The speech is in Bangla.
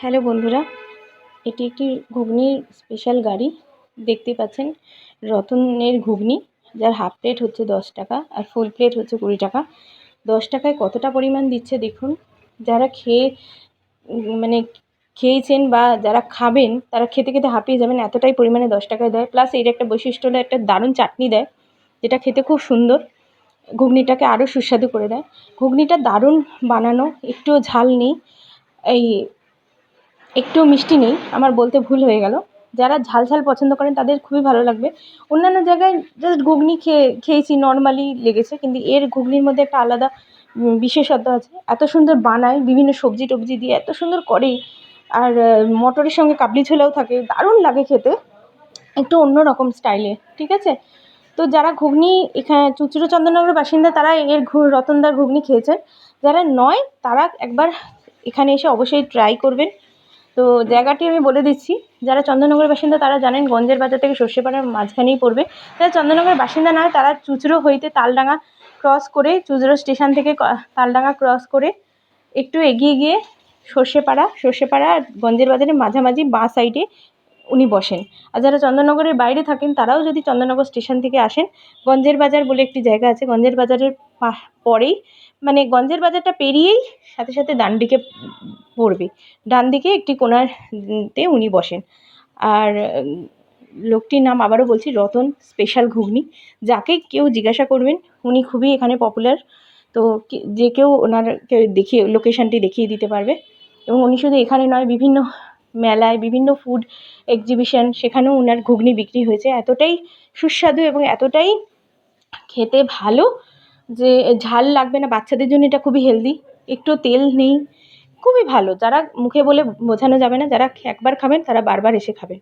হ্যালো বন্ধুরা, এটি একটি ঘুগনির স্পেশাল গাড়ি। দেখতে পাচ্ছেন রতনের ঘুগনি, যার হাফ প্লেট হচ্ছে 10 টাকা আর ফুল প্লেট হচ্ছে 20 টাকা। 10 টাকায় কতটা পরিমাণ দিচ্ছে দেখুন। যারা মানে খেয়েছেন বা যারা খাবেন তারা খেতে খেতে হাঁপিয়ে যাবেন, এতটাই পরিমাণে 10 টাকায় দেয়। প্লাস এর একটা বৈশিষ্ট্য হলো একটা দারুণ চাটনি দেয়, যেটা খেতে খুব সুন্দর, ঘুগনিটাকে আরও সুস্বাদু করে দেয়। ঘুগনিটা দারুণ বানানো, একটুও ঝাল নেই, এই একটুও মিষ্টি নেই, আমার বলতে ভুল হয়ে গেল। যারা ঝাল ঝাল পছন্দ করেন তাদের খুবই ভালো লাগবে। অন্যান্য জায়গায় জাস্ট ঘুগনি খেয়েছি, নর্মালি লেগেছে, কিন্তু এর ঘুগনির মধ্যে একটা আলাদা বিশেষত্ব আছে। এত সুন্দর বানায়, বিভিন্ন সবজি টবজি দিয়ে এত সুন্দর করে। আর মটরের সঙ্গে কাবলি ছোলাও থাকে, দারুণ লাগে খেতে, একটু অন্য রকম স্টাইলে। ঠিক আছে, তো যারা ঘুগনি এখানে চুঁচুড়া চন্দননগরের বাসিন্দা তারা এর রতনদার ঘুগনি খেয়েছেন। যারা নয় তারা একবার এখানে এসে অবশ্যই ট্রাই করবেন। তো জায়গাটি আমি বলে দিচ্ছি, যারা চন্দননগরের বাসিন্দা তারা জানেন গঞ্জের বাজার থেকে সর্ষেপাড়ার মাঝখানেই পড়বে। যারা চন্দননগরের বাসিন্দা নয় তারা চুঁচুড়ো হইতে তালডাঙা ক্রস করে, চুঁচুড়ো স্টেশন থেকে তালডাঙা ক্রস করে একটু এগিয়ে গিয়ে সর্ষেপাড়া গঞ্জের বাজারের মাঝামাঝি বাঁ সাইডে উনি বসেন। আর যারা চন্দননগরের বাইরে থাকেন তারাও যদি চন্দননগর স্টেশন থেকে আসেন, গঞ্জের বাজার বলে একটি জায়গা আছে, গঞ্জের বাজারের পরেই, মানে গঞ্জের বাজারটা পেরিয়েই সাথে সাথে ডান দিকে পড়বে, ডান দিকে একটি কোণাতে উনি বসেন। আর লোকটির নাম আবারও বলছি, রতন স্পেশাল ঘুগনি। যাকে কেউ জিজ্ঞাসা করবেন উনি খুবই এখানে পপুলার। তো যে কেউ ওনারকে দেখিয়ে লোকেশানটি দেখিয়ে দিতে পারবে। এবং উনি শুধু এখানে নয়, বিভিন্ন মেলায়, বিভিন্ন ফুড এক্সিবিশন, সেখানেও ওনার ঘুগনি বিক্রি হয়েছে। এতটাই সুস্বাদু এবং এতটাই খেতে ভালো যে ঝাল লাগবে না। বাচ্চাদের জন্য এটা খুবই হেলদি, একটু তেল নেই, খুবই ভালো। যারা মুখে বলে বোঝানো যাবে না, যারা একবার খাবেন তারা বারবার এসে খাবেন।